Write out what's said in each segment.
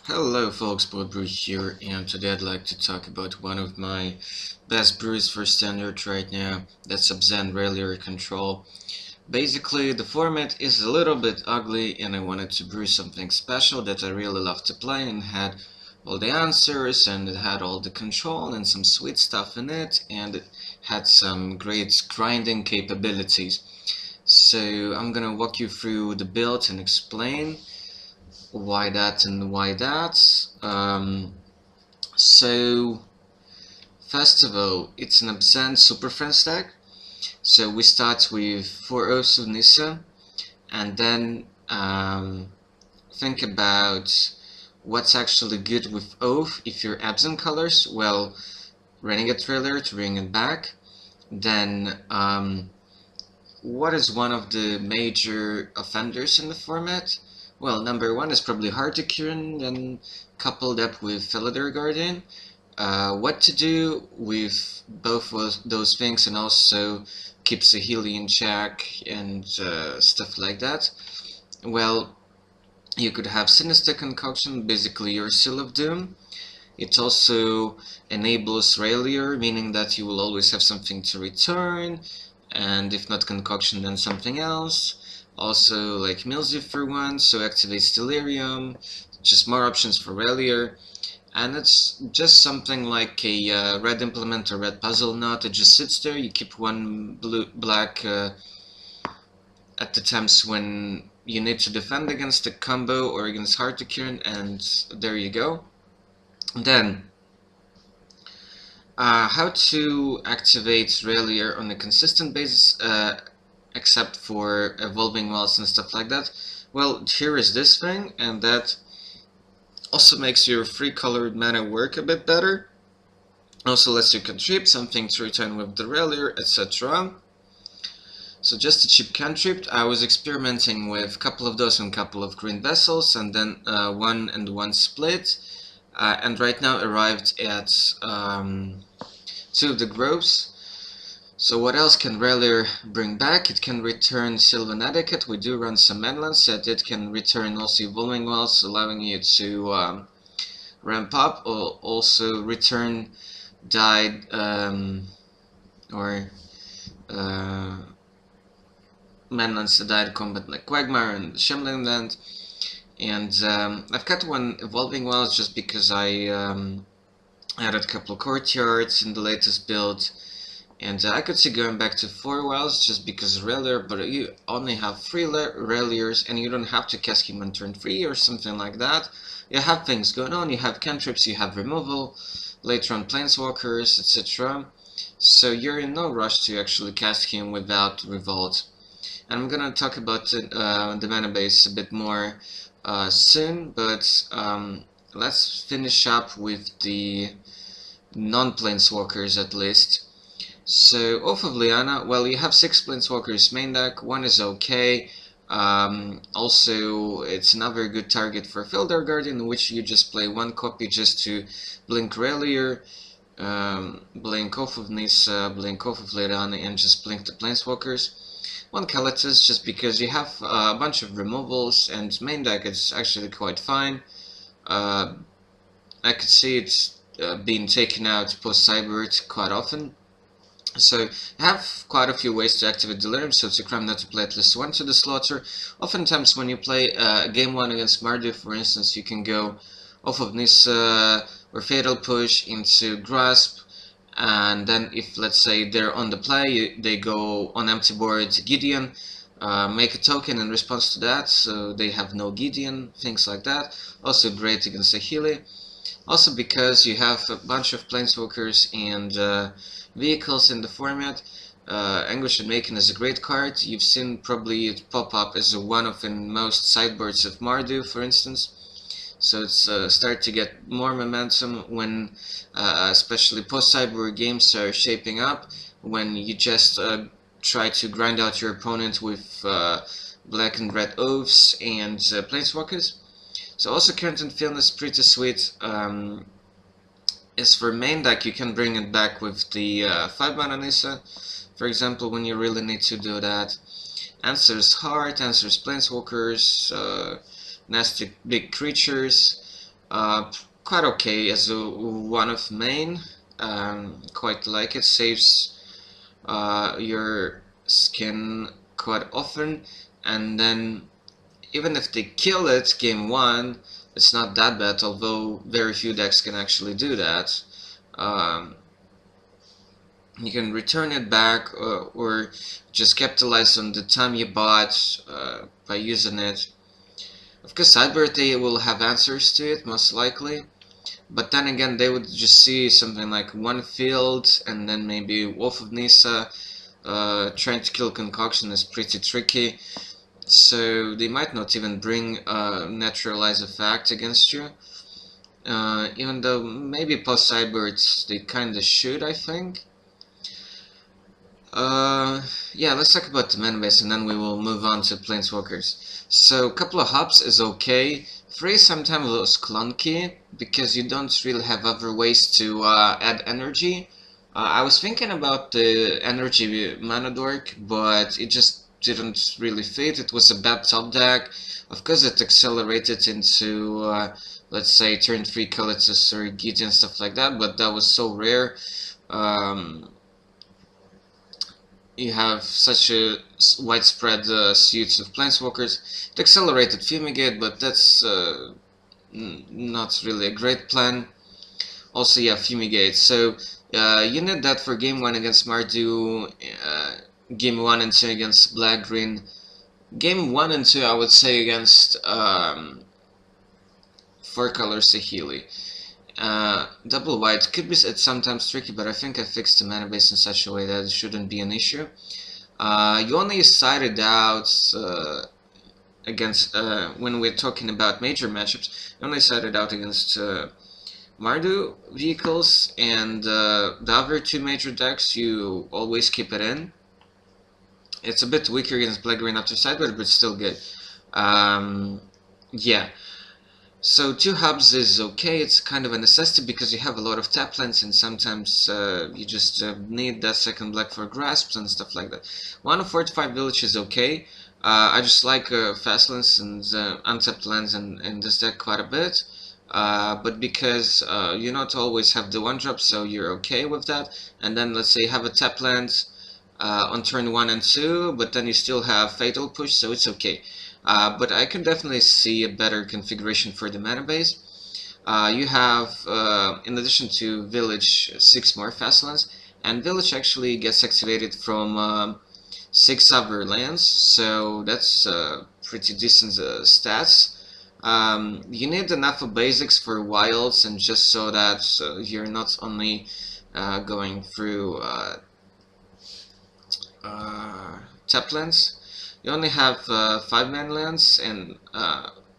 Hello folks, Brew here, and today I'd like to talk about one of my best brews for Standard right now. That's Abzan Rallier control. Basically, the format is a little bit ugly and I wanted to brew something special that I really love to play and had all the answers and it had all the control and some sweet stuff in it and it had some great grinding capabilities. So I'm gonna walk you through the build and explain why that and why that. So first of all, it's an Abzan Superfriends deck. So we start with 4 Oaths of Nissa, and then think about what's actually good with Oath if you're Abzan colors. Well, Renegade Rallier to bring it back. Then what is one of the major offenders in the format? Well, number one is probably Hardicurin, then couple that with Felidar Guardian. What to do with both of those things and also keeps a Healy in check and stuff like that. Well, you could have Sinister Concoction, basically your Seal of Doom. It also enables Rallier, meaning that you will always have something to return, and if not Concoction, then something else. Also, like mills you for one, so activates Delirium, just more options for Rallier. And it's just something like a red implement or red puzzle knot. It just sits there, you keep one black at the times when you need to defend against a combo or against Hardicurin, and there you go. Then, how to activate Rallier on a consistent basis, except for evolving wells and stuff like that. Well, here is this thing, and that also makes your free colored mana work a bit better. Also lets you contribute something to return with the Rallier, etc. So just a cheap cantrip. I was experimenting with a couple of those and a couple of green vessels, and then 1 and 1 split. And right now arrived at 2 of the groves. So what else can Rallier bring back? It can return Sylvan Etiquette. We do run some Manlands that it can return also Evolving Wells, allowing you to ramp up, or also return died or Manlands that died combat like Quagmire and Shimling Land. And I've got one Evolving Wells just because I added a couple of courtyards in the latest build. And I could see going back to 4 wells just because Rallier, but you only have 3 Ralliers and you don't have to cast him on turn 3 or something like that. You have things going on, you have cantrips, you have removal, later on Planeswalkers, etc. So you're in no rush to actually cast him without Revolt. And I'm gonna talk about the mana base a bit more soon, but let's finish up with the non-Planeswalkers at least. So, off of Liana, well, you have 6 Planeswalkers main deck, 1 is okay. Also, it's another good target for Felidar Guardian, in which you just play 1 copy just to blink Rallier, blink off of Nissa, blink off of Liana, and just blink the Planeswalkers. 1 Kalatas, just because you have a bunch of removals, and main deck is actually quite fine. I could see it being taken out post-Cybert quite often. So you have quite a few ways to activate Delirium, so it's a crime not to play at least 1 to the slaughter. Oftentimes when you play game 1 against Mardu, for instance, you can go off of Nissa or Fatal Push into Grasp, and then if, let's say, they're on the play, they go on empty board Gideon, make a token in response to that, so they have no Gideon, things like that. Also great against a Healy. Also because you have a bunch of Planeswalkers and vehicles in the format. Anguish and Macon is a great card. You've seen probably it pop up as a one-off in most sideboards of Mardu, for instance. So it's start to get more momentum when, especially post-sideboard games are shaping up, when you just try to grind out your opponent with black and red oaths and Planeswalkers. So also Current and Feeling is pretty sweet. As for main deck, you can bring it back with the 5 mana Nissa, for example, when you really need to do that. Answers Heart, answers Planeswalkers, nasty big creatures. Quite okay as a one of main. Quite like it. Saves your skin quite often, and then even if they kill it game one, it's not that bad. Although very few decks can actually do that. Um, you can return it back or just capitalize on the time you bought by using it. Of course, Sideboard they will have answers to it most likely. But then again, they would just see something like one field, and then maybe Wolf of Nissa. Trying to kill Concoction is pretty tricky, so they might not even bring Naturalize Effect against you. Even though maybe post Sideboards they kinda should, I think. Yeah, let's talk about the mana base and then we will move on to Planeswalkers. So, a couple of hubs is okay. 3 sometimes was clunky, because you don't really have other ways to add energy. I was thinking about the energy mana dork, but it just didn't really fit. It was a bad top deck. Of course it accelerated into, let's say, turn 3 Kalitus or Gideon, stuff like that, but that was so rare. You have such a widespread suits of Planeswalkers. It accelerated Fumigate, but that's not really a great plan. Also, yeah, Fumigate. So, you need that for game 1 against Mardu, game 1 and 2 against Black-Green. Game 1 and 2, I would say, against 4-color Saheeli. Double white could be sometimes tricky, but I think I fixed the mana base in such a way that it shouldn't be an issue. You only sided out against, when we're talking about major matchups, you only sided out against Mardu vehicles, and the other 2 major decks you always keep it in. It's a bit weaker against Black-Green after sideboard, but still good. Yeah. So 2 hubs is okay, it's kind of a necessity because you have a lot of tap lands and sometimes you just need that second black for grasps and stuff like that. 1 of 45 village is okay. I just like fast lands and untapped lands in this deck quite a bit. But because you not always have the 1-drop, so you're okay with that. And then let's say you have a tap land on turn 1 and 2, but then you still have Fatal Push, so it's okay. But I can definitely see a better configuration for the mana base. You have, in addition to Village, 6 more fast lands, and Village actually gets activated from 6 other lands, so that's pretty decent stats. You need enough of basics for wilds, and just so that you're not only going through tap lands. You only have 5 mana lands and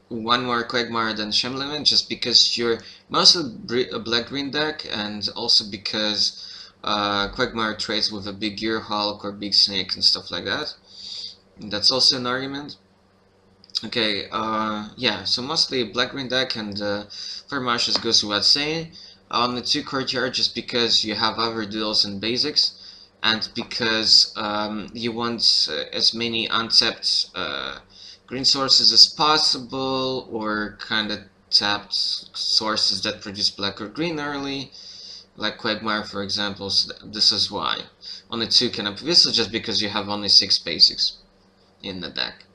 1 more Quagmire than Shemlin, just because you're mostly a black-green deck, and also because Quagmire trades with a big Gearhulk or big Snake and stuff like that. And that's also an argument. Okay, yeah, so mostly a black-green deck, and for Marshes goes without saying. On the 2 Courtyard, just because you have other duels and basics, and because you want as many untapped green sources as possible, or kind of tapped sources that produce black or green early, like Quagmire for example, so this is why. Only 2 can up, this is just because you have only 6 basics in the deck.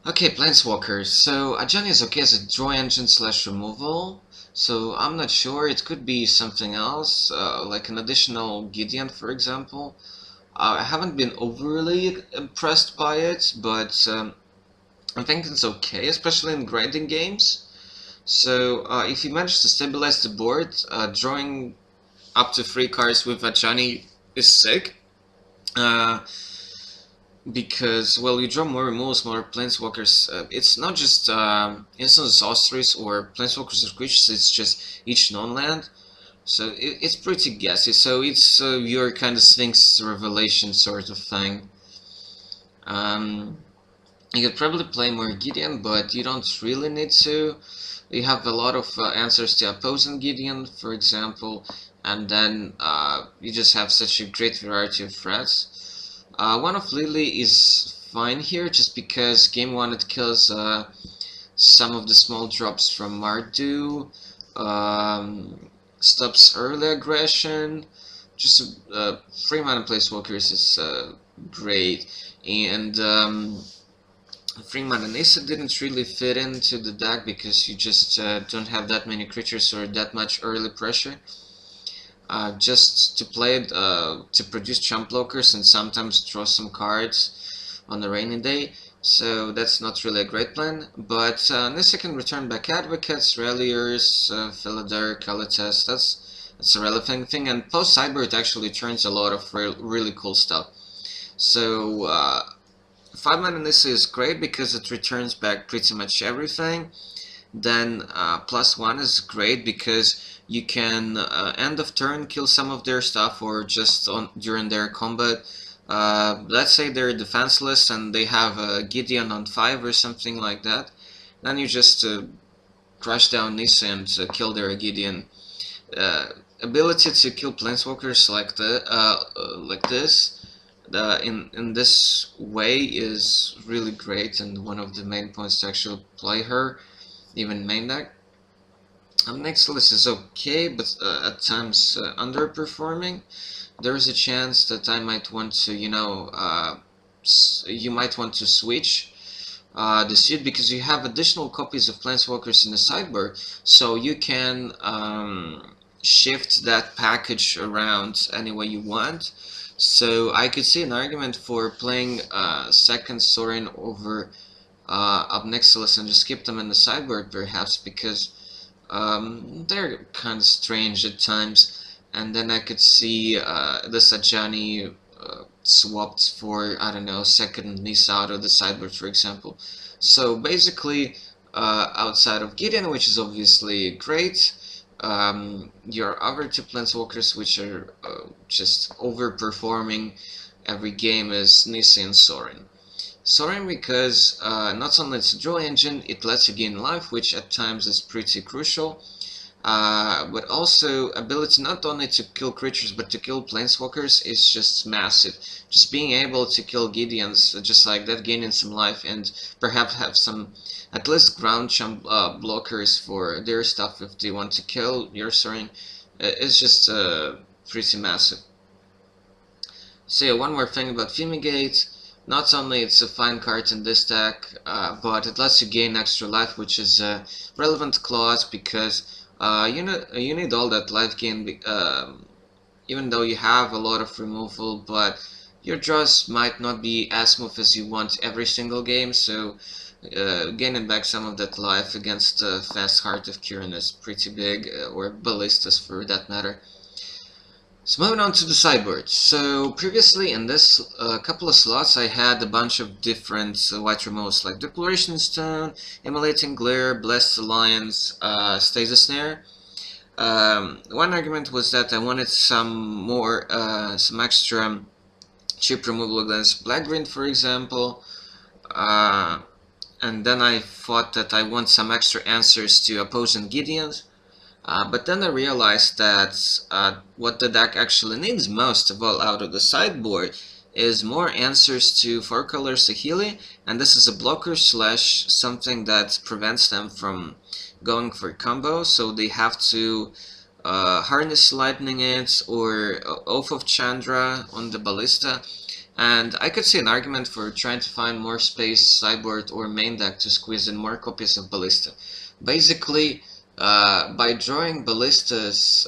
Okay, Planeswalkers, so Abzan is okay as a draw engine / removal. So I'm not sure, it could be something else, like an additional Gideon for example. I haven't been overly impressed by it, but I think it's okay, especially in grinding games. So if you manage to stabilize the board, drawing up to 3 cards with Abzan is sick. Because, well, you draw more removals, more Planeswalkers. It's not just instant sorceries or Planeswalkers or creatures, it's just each non-land. So it's pretty guessy, so it's your kind of Sphinx revelation sort of thing. You could probably play more Gideon, but you don't really need to. You have a lot of answers to opposing Gideon, for example, and then you just have such a great variety of threats. 1 of Lily is fine here, just because game 1 it kills some of the small drops from Mardu, stops early aggression. Just 3 mana Planeswalkers is great, and 3 mana Nissa didn't really fit into the deck because you just don't have that many creatures or that much early pressure. Just to play it, to produce chump blockers and sometimes draw some cards on a rainy day. So that's not really a great plan, but Nissa can return back Advocates, Ralliers, Philader, Kalitas. That's a relevant thing, and post sideboard it actually turns a lot of really cool stuff. So 5 mana Nissa is great because it returns back pretty much everything. Then +1 is great because you can end of turn kill some of their stuff, or just during their combat. Let's say they're defenseless and they have a Gideon on 5 or something like that. Then you just crush down Nissa and kill their Gideon. Ability to kill Planeswalkers like this in this way is really great, and one of the main points to actually play her, even main deck. Nexus is okay, but at times underperforming. There's a chance that I might want to, you might want to switch the suit, because you have additional copies of Planeswalkers in the sideboard, so you can shift that package around any way you want. So I could see an argument for playing second Sorin over Obnexilus and just keep them in the sideboard, perhaps, because they're kind of strange at times. And then I could see this Ajani swapped for, I don't know, second Nissa out of the sideboard, for example. So basically, outside of Gideon, which is obviously great, your other 2 Planeswalkers, which are just overperforming every game, is Nissa and Sorin. Sorin because not only it's a draw engine, it lets you gain life, which at times is pretty crucial, but also ability not only to kill creatures but to kill Planeswalkers is just massive. Just being able to kill Gideons just like that, gaining some life, and perhaps have some at least ground chump blockers for their stuff if they want to kill your Sorin, is just pretty massive. So yeah, one more thing about Fumigate. Not only it's a fine card in this deck, but it lets you gain extra life, which is a relevant clause, because you need all that life gain, even though you have a lot of removal, but your draws might not be as smooth as you want every single game, so gaining back some of that life against Fast Heart of Kirin is pretty big, or Ballistas for that matter. So moving on to the sideboard. So previously in this couple of slots I had a bunch of different white removals like Declaration Stone, Immolating Glare, Blessed Alliance, Stasis Snare. One argument was that I wanted some extra cheap removal against Black-Green, for example, and then I thought that I want some extra answers to opposing Gideons. But then I realized that what the deck actually needs most of all out of the sideboard is more answers to 4-color Saheeli, and this is a blocker slash something that prevents them from going for combo, so they have to Harness Lightning it or Oath of Chandra on the Ballista. And I could see an argument for trying to find more space sideboard or main deck to squeeze in more copies of Ballista. Basically, by drawing Ballistas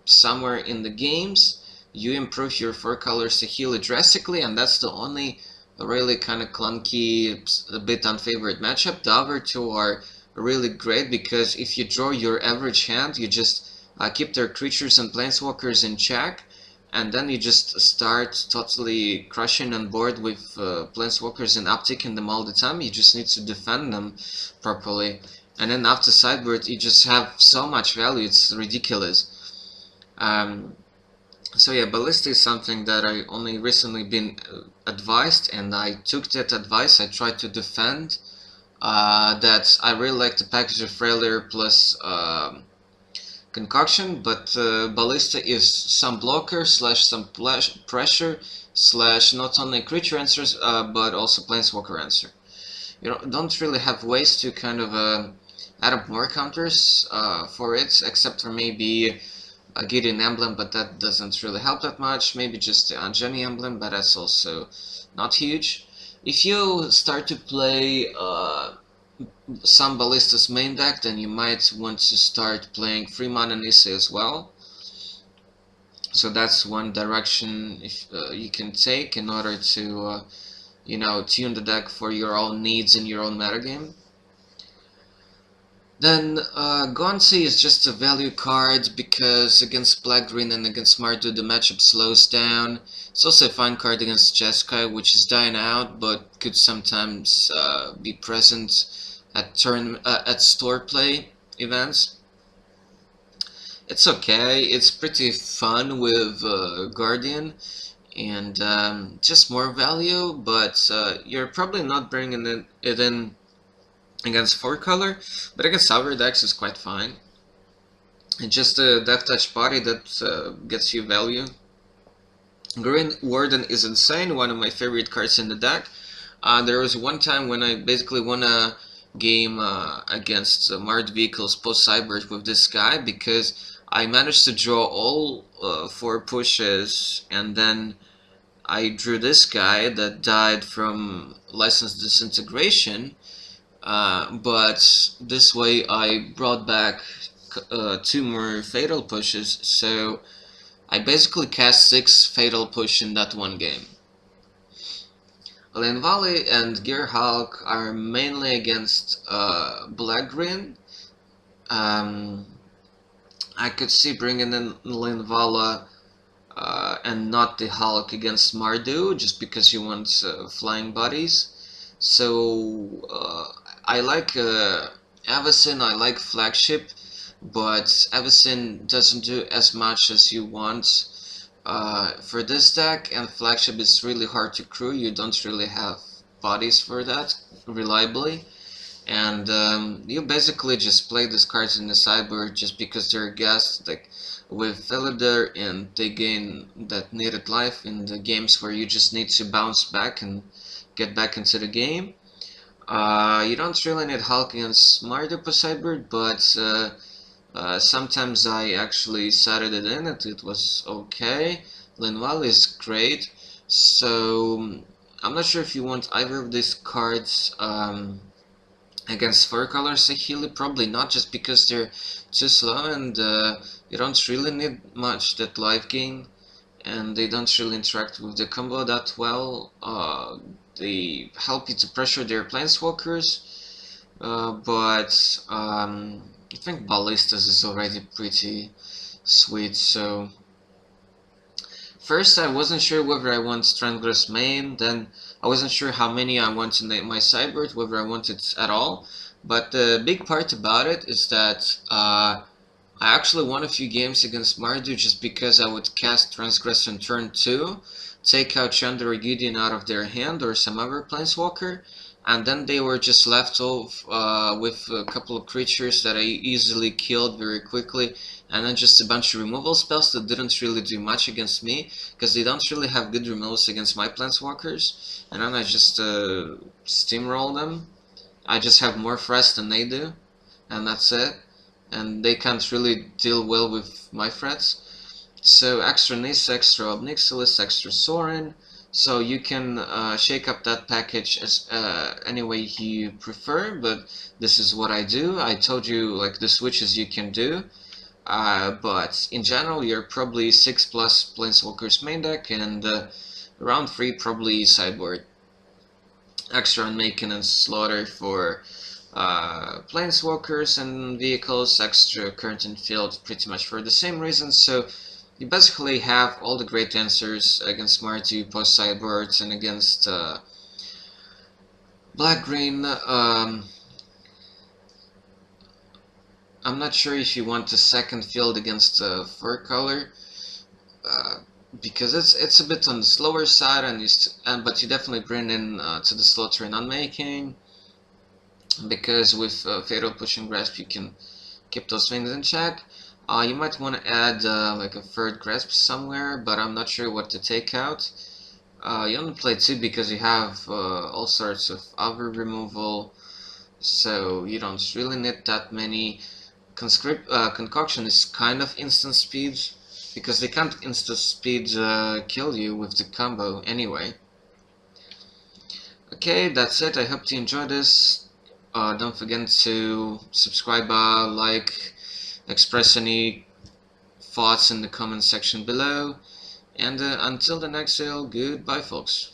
somewhere in the games, you improve your 4-color Saheeli drastically, and that's the only really kind of clunky, a bit unfavored matchup. The other 2 are really great, because if you draw your average hand, you just keep their creatures and planeswalkers in check, and then you just start totally crushing on board with planeswalkers and upticking them all the time. You just need to defend them properly. And then after sideboard, you just have so much value, it's ridiculous. So yeah, Ballista is something that I only recently been advised, and I took that advice. I tried to defend that. I really like the package of Rallier plus Concoction, but Ballista is some blocker slash some pressure slash not only creature answers but also planeswalker answer. you don't really have ways to kind of add up more counters for it, except for maybe a Gideon emblem, but that doesn't really help that much. Maybe just the Anjani emblem, but that's also not huge. If you start to play some Ballista's main deck, then you might want to start playing free mana Nissa as well. So that's one direction if you can take in order to tune the deck for your own needs in your own metagame. Then Gonzi is just a value card because against Black-Green and against Mardu the matchup slows down. It's also a fine card against Jeskai, which is dying out but could sometimes be present at store play events. It's okay, it's pretty fun with Guardian and just more value, but you're probably not bringing it in against 4-color, but against other decks is quite fine. It's just a Death Touch body that gets you value. Green Warden is insane, one of my favorite cards in the deck. There was one time when I basically won a game against Mard Vehicles post-Cyber with this guy because I managed to draw all 4 pushes, and then I drew this guy that died from License Disintegration. But this way I brought back 2 more fatal pushes, so I basically cast 6 fatal push in that one game. Lane Valley and Gear Hulk are mainly against Black-Green. I could see bringing in Linvala and not the Hulk against Mardu, just because you want flying bodies. So I like Avacyn, I like Flagship, but Avacyn doesn't do as much as you want for this deck, and Flagship is really hard to crew. You don't really have bodies for that reliably. And you basically just play these cards in the sideboard just because they're guests, like with Felidar, and they gain that needed life in the games where you just need to bounce back and get back into the game. You don't really need Hulk against Mardu per sideboard, but sometimes I actually setted it in and it was okay. Linval is great, so I'm not sure if you want either of these cards against 4-color Saheeli. Probably not, just because they're too slow and you don't really need much that life gain, and they don't really interact with the combo that well. They help you to pressure their planeswalkers, but I think Ballistas is already pretty sweet. So first I wasn't sure whether I want Strandgrass main, then I wasn't sure how many I want in my sideboard, whether I want it at all. But the big part about it is that I actually won a few games against Mardu just because I would cast Transgress on turn 2, take out Chandra or Gideon out of their hand or some other planeswalker, and then they were just left off with a couple of creatures that I easily killed very quickly, and then just a bunch of removal spells that didn't really do much against me, because they don't really have good removals against my planeswalkers, and then I just steamroll them. I just have more threats than they do, and that's it, and they can't really deal well with my threats. So extra Nis, extra Obnixilis, extra Sorin, so you can shake up that package as any way you prefer, but this is what I do. I told you like the switches you can do, but in general you're probably 6+ Planeswalkers main deck, and around 3 probably sideboard. Extra on maintenance slaughter for Planeswalkers and vehicles, extra curtain field pretty much for the same reasons. So you basically have all the great answers against Mardu post sideboards, and against Black-Green. I'm not sure if you want a second field against 4-color, because it's a bit on the slower side, but you definitely bring in to the slot turn unmaking, because with Fatal Push and Grasp you can keep those things in check. You might want to add like a 3rd Grasp somewhere, but I'm not sure what to take out. You only play 2 because you have all sorts of other removal, so you don't really need that many. Concoction is kind of instant speed, because they can't instant speed kill you with the combo anyway. Okay, that's it. I hope you enjoyed this. Don't forget to subscribe, like, express any thoughts in the comment section below. And until the next sale, goodbye folks.